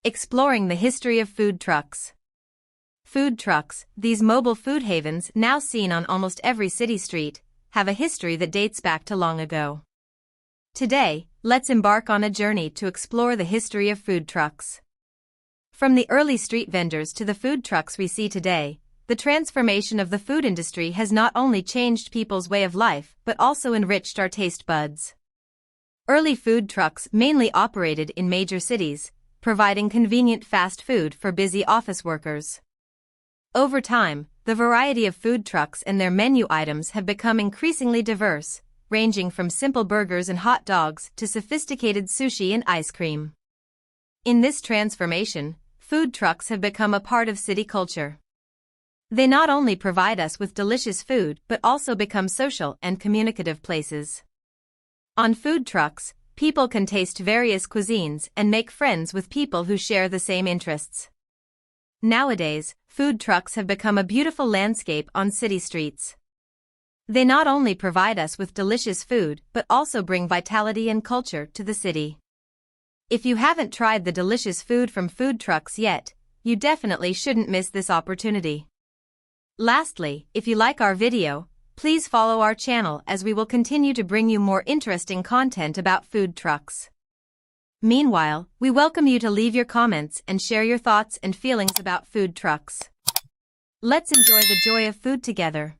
Exploring the history of food trucks. Food trucks, these mobile food havens now seen on almost every city street, have a history that dates back to long ago. Today, let's embark on a journey to explore the history of food trucks. From the early street vendors to the food trucks we see today, the transformation of the food industry has not only changed people's way of life but also enriched our taste buds. Early food trucks mainly operated in major cities, providing convenient fast food for busy office workers. Over time, the variety of food trucks and their menu items have become increasingly diverse, ranging from simple burgers and hot dogs to sophisticated sushi and ice cream. In this transformation, food trucks have become a part of city culture. They not only provide us with delicious food but also become social and communicative places. On food trucks, people can taste various cuisines and make friends with people who share the same interests. Nowadays, food trucks have become a beautiful landscape on city streets. They not only provide us with delicious food but also bring vitality and culture to the city. If you haven't tried the delicious food from food trucks yet, you definitely shouldn't miss this opportunity. Lastly, if you like our video, please follow our channel as we will continue to bring you more interesting content about food trucks. Meanwhile, we welcome you to leave your comments and share your thoughts and feelings about food trucks. Let's enjoy the joy of food together.